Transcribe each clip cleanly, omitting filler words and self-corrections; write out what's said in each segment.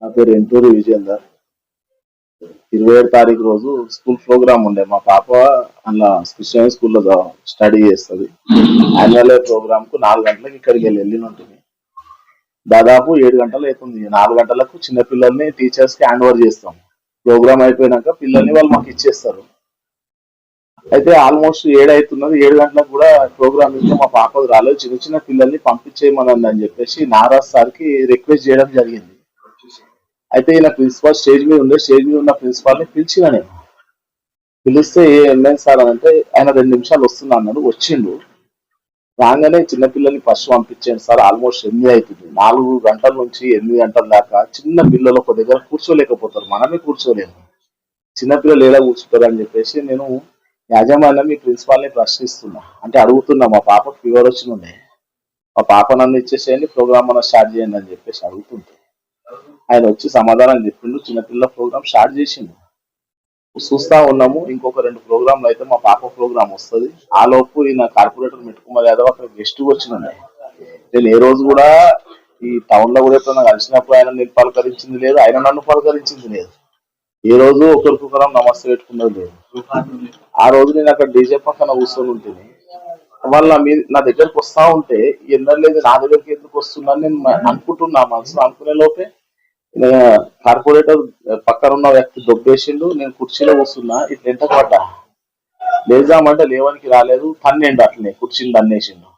నా పేరు ఎంటూరి విజేందర్. 27 తారీఖు రోజు స్కూల్ ప్రోగ్రామ్ ఉండే. మా పాప అలా క్రిస్టియన్ స్కూల్లో స్టడీ చేస్తుంది. యాన్యువల్ డే ప్రోగ్రామ్ కు 4 గంటలకు ఇక్కడికి వెళ్ళి ఉంటుంది. దాదాపు 7 గంటలు అవుతుంది. 4 గంటలకు చిన్న పిల్లల్ని టీచర్స్ కి హ్యాండ్ ఓవర్ చేస్తాం. ప్రోగ్రామ్ అయిపోయినాక పిల్లల్ని వాళ్ళు మాకు ఇచ్చేస్తారు. అయితే ఆల్మోస్ట్ 7 అవుతున్నది. 7 గంటలకు కూడా ప్రోగ్రామ్ ఇంకా మా పాపకు రాలేదు. చిన్న చిన్న పిల్లల్ని పంపించేయమనండి అని చెప్పేసి నారాజ్ సార్కి రిక్వెస్ట్ చేయడం జరిగింది. అయితే ఈయన ప్రిన్సిపాల్ స్టేజ్ మీద ఉండే. స్టేజ్ మీద ఉన్న ప్రిన్సిపాల్ ని పిలిచిన నేను. పిలిస్తే ఏమైంది సార్ అని అంటే ఆయన 2 నిమిషాలు వస్తున్నా అన్నాడు. వచ్చిండు. రాగానే చిన్నపిల్లల్ని ఫస్ట్ పంపించాను సార్. ఆల్మోస్ట్ 8 అవుతుంది. 4 గంటల నుంచి 8 గంటల దాకా చిన్న పిల్లలు ఒక దగ్గర కూర్చోలేకపోతారు. మనమే కూర్చోలేము. చిన్నపిల్లలు ఎలా కూర్చుంటారు అని చెప్పేసి నేను యాజమాన్యం మీ ప్రిన్సిపాల్ ని ప్రశ్నిస్తున్నా. అంటే అడుగుతున్నా, మా పాపకు ఫీవర్ వచ్చినుండే, మా పాప నన్ను ఇచ్చేసేయండి, ప్రోగ్రామ్ మనం స్టార్ట్ చేయండి అని చెప్పేసి అడుగుతుంటే ఆయన వచ్చి సమాధానం చెప్పిండు. చిన్నపిల్లల ప్రోగ్రామ్ స్టార్ట్ చేసిండు. చూస్తా ఉన్నాము. ఇంకొక 2 ప్రోగ్రాంలు అయితే మా పాప ప్రోగ్రామ్ వస్తుంది. ఆ లోపు ఈయన కార్పొరేటర్ మెట్టుకుమార్ యాదవ్ అక్కడ గెస్ట్ వచ్చినండి. నేను ఏ రోజు కూడా ఈ టౌన్ లో కూడా ఎప్పుడైనా కలిసినప్పుడు ఆయన నేను పలకరించింది లేదు, ఆయన నన్ను పలకరించింది లేదు. ఏ రోజు ఒకరికొకరం నమస్తే పెట్టుకున్నది లేదు. ఆ రోజు నేను అక్కడ డీజే పక్కన కూర్చొని ఉంటుంది. వాళ్ళ నా దగ్గరకు వస్తా ఉంటే ఎన్నలేదు, నా దగ్గరికి ఎందుకు వస్తున్నాను నేను అనుకుంటున్నా. మనసులో అనుకునే లోపే కార్పొరేటర్ పక్కన ఉన్న వ్యక్తి దొబ్బేసిండు. నేను కుర్చీలో కూర్చున్నా. ఇట్లా ఎంత పడ్డా లేదామంటే లేవనికి రాలేదు. 12 అట్లనే కుర్చీని దన్నేసిండు.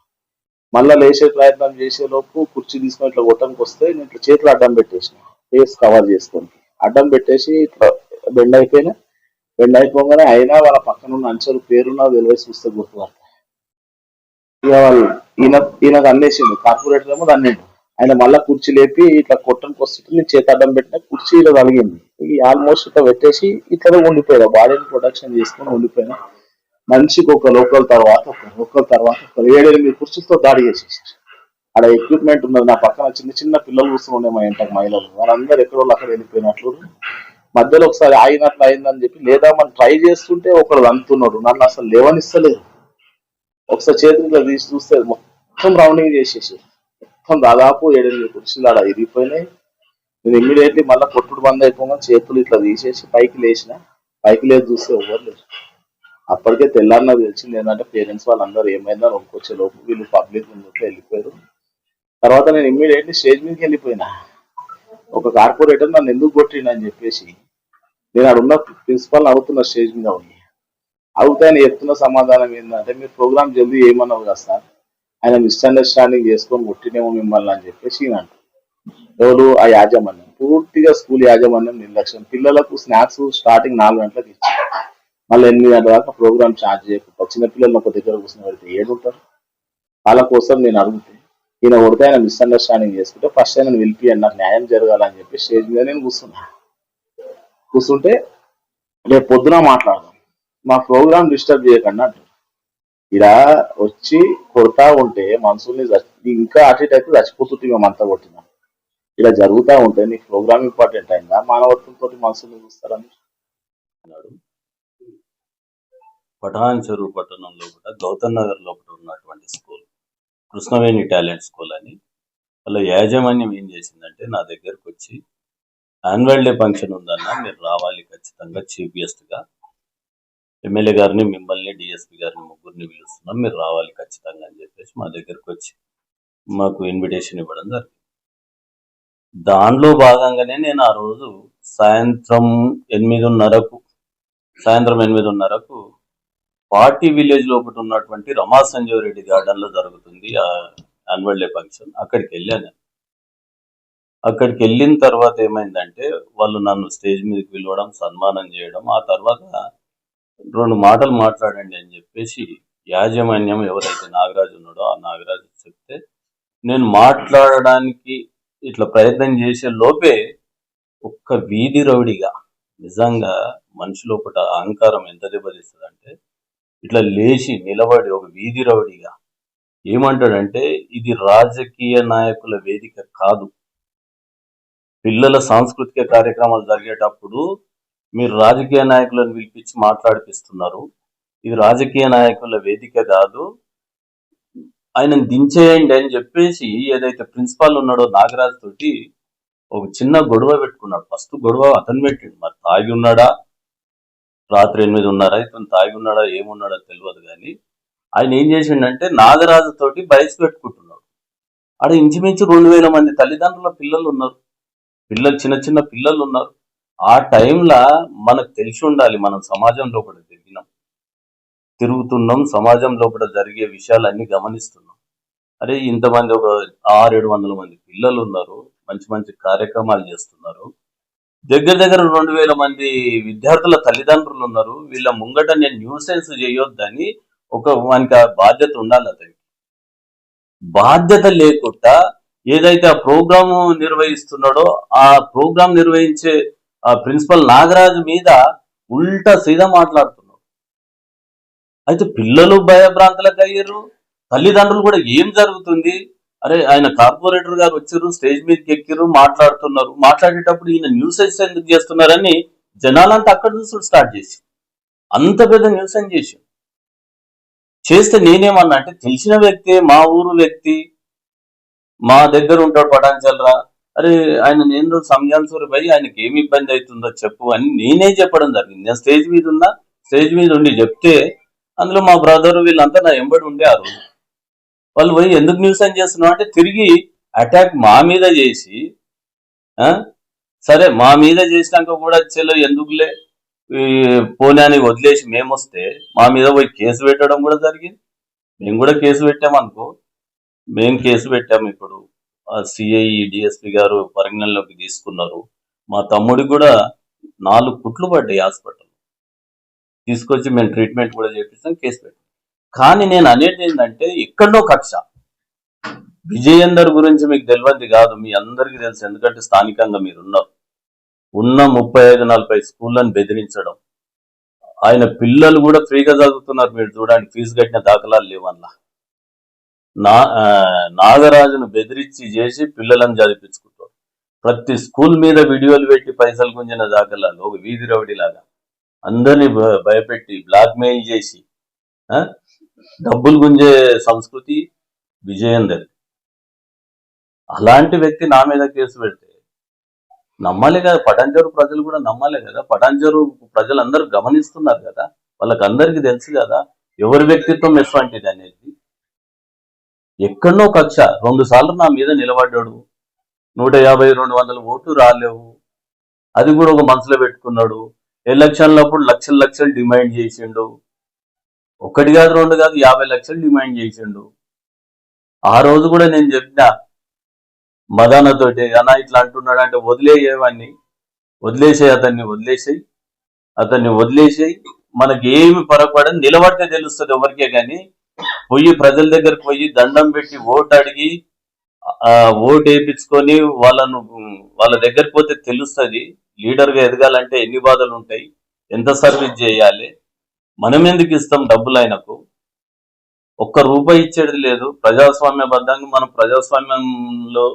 మళ్ళా లేచే ప్రయత్నం చేసే లోపు కుర్చీ తీసుకొని ఇట్లా కొట్టడానికి వస్తే నేను ఇట్లా చేతులు అడ్డం పెట్టేసిన, ఫేస్ కవర్ చేసుకొని అడ్డం పెట్టేసి ఇట్లా బెండ్ అయిపోయినా. బెండ్ అయిపోగానే అయినా వాళ్ళ పక్కన ఉన్న అంచెలు పేరున్న వెలువేసి చూస్తే గుర్తుపడతారు. ఇక వాళ్ళు ఈయనకు అన్నేసిండు. కార్పొరేటర్ ఏమో దన్నేండు. ఆయన మళ్ళా కుర్చీ లేపి ఇట్లా కొట్టడానికి వస్తుంటే నేను చేతి అడ్డం పెట్టిన కుర్చీ ఇలా కలిగింది. ఆల్మోస్ట్ ఇట్లా పెట్టేసి ఇట్లా ఉండిపోయినా, బాడీని ప్రొటెక్షన్ చేసుకుని ఉండిపోయినా. మనిషికి ఒక లోకల్ తర్వాత ఒక 7-8 కుర్చీలతో దాడి చేసేసారు. అక్కడ ఎక్విప్మెంట్ ఉన్నది. నా పక్కన చిన్న చిన్న పిల్లలు కూర్చుని మా ఇంటికి మహిళలు, వాళ్ళందరూ ఎక్కడో అక్కడ వెళ్ళిపోయినట్లు. మధ్యలో ఒకసారి ఆగినట్లు అయిందని చెప్పి లేదా మనం ట్రై చేస్తుంటే ఒకడు అంటున్నాడు. నన్ను అసలు లేవనిస్తలేదు. ఒకసారి చేతులు తీసి చూస్తే మొత్తం రౌండింగ్ చేసేసి మొత్తం దాదాపు 7-8 కుర్చీలు ఆడ ఇరిగిపోయినాయి. నేను ఇమ్మీడియట్లీ మళ్ళీ కొట్టుడు బంద్ అయిపోగా చేతులు ఇట్లా తీసేసి పైకి లేచిన. పైకి లేచి చూస్తే ఎవరు లేరు. అప్పటికే తెల్లారి నాకు తెలిసింది ఏంటంటే పేరెంట్స్ వాళ్ళందరూ ఏమైందని ఒక్కొచ్చే లోపు వీళ్ళు పబ్లిక్ ముందుట్లో వెళ్ళిపోయారు. తర్వాత నేను ఇమ్మీడియట్లీ స్టేజ్ మీదకి వెళ్ళిపోయినా. ఒక కార్పొరేటర్ నన్ను ఎందుకు కొట్టిండని చెప్పేసి నేను అడున్న ప్రిన్సిపాల్ అవుతున్న స్టేజ్ మీద ఉంది. అవుతే ఆయన చెప్తున్న సమాధానం ఏంటంటే మీరు ప్రోగ్రామ్ జల్దీ ఏమన్నావు కదా సార్, ఆయన మిస్అండర్స్టాండింగ్ చేసుకొని కొట్టినేమో మిమ్మల్ని అని చెప్పేసి ఈయన ఎవరు ఆ యాజమాన్యం, పూర్తిగా స్కూల్ యాజమాన్యం నిర్లక్ష్యం. పిల్లలకు స్నాక్స్ స్టార్టింగ్ 4 గంటలకు ఇచ్చి మళ్ళీ 8 గంటల దాకా ప్రోగ్రామ్ ఛార్జ్ చేయకుండా చిన్నపిల్లలు ఒక దగ్గర కూర్చొని పెడితే ఏడుంటారు. వాళ్ళ కోసం నేను అడిగితే ఈయన కొడితే ఆయన మిస్అండర్స్టాండింగ్ చేసుకుంటే ఫస్ట్ ఆయన పిలిపియండి, నాకు న్యాయం జరగాలని చెప్పి స్టేజ్ మీద నేను కూర్చుంటే రేపు పొద్దున మాట్లాడదాం, మా ప్రోగ్రామ్ డిస్టర్బ్ చేయకుండా అంటారు. ఇలా వచ్చి కొడతా ఉంటే మనుషుల్ని ఇంకా అటు ఇటు అయితే చచ్చిపోతుంది. మేమంతా కొట్టినాం. ఇలా జరుగుతూ ఉంటే నీకు ప్రోగ్రామ్ ఇంపార్టెంట్ అయిందా, మానవత్వంతో మనుషుల్ని చూస్తారని అన్నాడు. పఠాన్ చెరువు పట్టణంలో కూడా గౌతమ్ నగర్ లోపల ఉన్నటువంటి స్కూల్ కృష్ణవేణి టాలెంట్ స్కూల్ అని, వాళ్ళ యాజమాన్యం ఏం చేసిందంటే నా దగ్గరకు వచ్చి యాన్యువల్ డే ఫంక్షన్ ఉందన్నా మీరు రావాలి ఖచ్చితంగా, చీఫ్ గెస్ట్గా ఎమ్మెల్యే గారిని మిమ్మల్ని డిఎస్పీ గారిని ముగ్గురిని పిలుస్తున్నాం, మీరు రావాలి ఖచ్చితంగా అని చెప్పేసి మా దగ్గరకు వచ్చి మాకు ఇన్విటేషన్ ఇవ్వడం జరిగింది. దానిలో భాగంగానే నేను ఆ రోజు సాయంత్రం 8:30కు పార్టీ విలేజ్ లోపల ఉన్నటువంటి రమా సంజీవ్ రెడ్డి గార్డెన్ లో జరుగుతుంది ఆ యాన్యువల్ డే ఫంక్షన్. అక్కడికి వెళ్ళాను. అక్కడికి వెళ్ళిన తర్వాత ఏమైందంటే వాళ్ళు నన్ను స్టేజ్ మీదకి పిలవడం, సన్మానం చేయడం, ఆ తర్వాత 2 మాటలు మాట్లాడండి అని చెప్పేసి యాజమాన్యం ఎవరైతే నాగరాజు ఉన్నాడో ఆ నాగరాజు చెప్తే నేను మాట్లాడడానికి ఇట్లా ప్రయత్నం చేసే లోపే ఒక్క వీధి రౌడిగా, నిజంగా మనిషి లోపల అహంకారం ఎంత దెబ్బతీస్తుంది అంటే ఇట్లా లేచి నిలబడి ఒక వీధి రౌడిగా ఏమంటాడంటే ఇది రాజకీయ నాయకుల వేదిక కాదు, పిల్లల సాంస్కృతిక కార్యక్రమాలు జరిగేటప్పుడు మీరు రాజకీయ నాయకులను పిలిపించి మాట్లాడిపిస్తున్నారు, ఇది రాజకీయ నాయకుల వేదిక కాదు, ఆయనను దించేయండి అని చెప్పేసి ఏదైతే ప్రిన్సిపాల్ ఉన్నాడో నాగరాజ్ తోటి ఒక చిన్న గొడవ పెట్టుకున్నాడు. ఫస్ట్ గొడవ అతను పెట్టిండు. మరి తాగి ఉన్నాడా, రాత్రి 8:30 ఇతను తాగి ఉన్నాడా, ఏమున్నాడో తెలియదు కానీ ఆయన ఏం చేసిండంటే నాగరాజు తోటి బయస్ పెట్టుకుంటున్నాడు. ఆడ ఇంచుమించు 2000 మంది తల్లిదండ్రుల పిల్లలు ఉన్నారు. చిన్న చిన్న పిల్లలు ఉన్నారు. ఆ టైంలో మనకు తెలిసి ఉండాలి, మనం సమాజంలో కూడా తిరుగుతున్నాం, సమాజంలో కూడా జరిగే విషయాలన్నీ గమనిస్తున్నాం. అరే ఇంతమంది ఒక 600-700 మంది పిల్లలు ఉన్నారు, మంచి మంచి కార్యక్రమాలు చేస్తున్నారు, దగ్గర దగ్గర 2000 మంది విద్యార్థుల తల్లిదండ్రులు ఉన్నారు. వీళ్ళ ముంగట నేను న్యూసెన్స్ చేయొద్దని వానికి ఆ బాధ్యత ఉండాలి. అతనికి బాధ్యత లేకుండా ఏదైతే ఆ ప్రోగ్రామ్ నిర్వహిస్తున్నాడో ఆ ప్రోగ్రామ్ నిర్వహించే ఆ ప్రిన్సిపల్ నాగరాజు మీద ఉల్టా సీదా మాట్లాడుతున్నాడు. అయితే పిల్లలు భయభ్రాంతులకు అయ్యారు, తల్లిదండ్రులు కూడా ఏం జరుగుతుంది, అరే ఆయన కార్పొరేటర్ గారు వచ్చారు, స్టేజ్ మీదకి ఎక్కిరు, మాట్లాడుతున్నారు, మాట్లాడేటప్పుడు ఈయన న్యూసెన్స్ ఎందుకు చేస్తున్నారని జనాలంతా అక్కడ చూసుడు స్టార్ట్ చేసి అంత పెద్ద న్యూసెన్స్ చేస్తే నేనేమన్నా అంటే తెలిసిన వ్యక్తి, మా ఊరు వ్యక్తి, మా దగ్గర ఉంటాడు పటాన్చల్రా, అరే ఆయన నేను సంజాన్సూరి పోయి ఆయనకి ఏమి ఇబ్బంది అవుతుందో చెప్పు అని నేనే చెప్పడం జరిగింది. నేను స్టేజ్ మీద ఉండి చెప్తే అందులో మా బ్రదర్ వీళ్ళంతా నా ఎంబడి ఉండే ఆ రోజు. వాళ్ళు పోయి ఎందుకు న్యూసెన్స్ చేస్తున్నావు అంటే తిరిగి అటాక్ మా మీద చేసి, సరే మా మీద చేసినాక కూడా చెల్లో ఎందుకులే పోనీ వదిలేసి మేము వస్తే మా మీద పోయి కేసు పెట్టడం కూడా జరిగింది. మేము కూడా కేసు పెట్టామనుకో, మేము కేసు పెట్టాము. ఇప్పుడు సిఐ డిఎస్పి గారు పరిగణనలోకి తీసుకున్నారు. మా తమ్ముడికి కూడా 4 కుట్లు పడ్డాయి హాస్పిటల్, తీసుకొచ్చి మేము ట్రీట్మెంట్ కూడా చేపిస్తాం, కేసు పెట్టాం. కానీ నేను అనేది ఏంటంటే ఎక్కడో కక్ష. విజయేందర్ గురించి మీకు తెలియదు కాదు, మీ అందరికీ తెలుసు, ఎందుకంటే స్థానికంగా మీరు ఉన్నారు. ఉన్న 35-40 స్కూళ్ళని బెదిరించడం, ఆయన పిల్లలు కూడా ఫ్రీగా చదువుతున్నారు, మీరు చూడండి, ఫీజు కట్టిన దాఖలాలు లేవన్నా. నాగరాజును బెదిరించి చేసి పిల్లలను చదివించుకుంటాడు. ప్రతి స్కూల్ మీద వీడియోలు పెట్టి పైసలు గుంజిన దాఖలాలు, ఒక వీధి రౌడీ లాగా అందరినీ భయపెట్టి బ్లాక్మెయిల్ చేసి డబ్బులు గుంజే సంస్కృతి విజయేందర్. అలాంటి వ్యక్తి నా మీద కేసు పెడితే నమ్మాలి కదా, పటాన్చెరు ప్రజలు కూడా నమ్మాలి కదా, పటాన్చెరు ప్రజలందరూ గమనిస్తున్నారు కదా, వాళ్ళకి అందరికీ తెలుసు కదా ఎవరి వ్యక్తిత్వం ఎటువంటిది అనేది. ఎక్కడో కక్ష. 2 సార్లు నా మీద నిలబడ్డాడు, 150-200 ఓట్లు రాలేవు, అది కూడా ఒక మనసులో పెట్టుకున్నాడు. ఎలక్షన్లప్పుడు లక్షలు డిమాండ్ చేసిండు, 1 కాదు 2 కాదు 50 లక్షలు డిమాండ్ చేసిండు. ఆ రోజు కూడా నేను చెప్పిన మదానతోటి, అన్నా ఇట్లా అంటున్నాడు అంటే వదిలేసేవాడిని, అతన్ని వదిలేసేయి, మనకి ఏమి పొరపడని నిలబడితే తెలుస్తుంది ఎవరికే. కానీ ప్రజల దగ్గరకు పోయి దండం పెట్టి ఓటు అడిగి ఓటు వేయించుకొని వాళ్ళ దగ్గరికి పోతే తెలుస్తుంది లీడర్గా ఎదగాలంటే ఎన్ని బాధలు ఉంటాయి, ఎంత సర్వీస్ చేయాలి. మనం ఎందుకు ఇస్తాం డబ్బులు ఆయనకు? ₹1 ఇచ్చేది లేదు. ప్రజాస్వామ్యబద్ధంగా మనం ప్రజాస్వామ్యంలో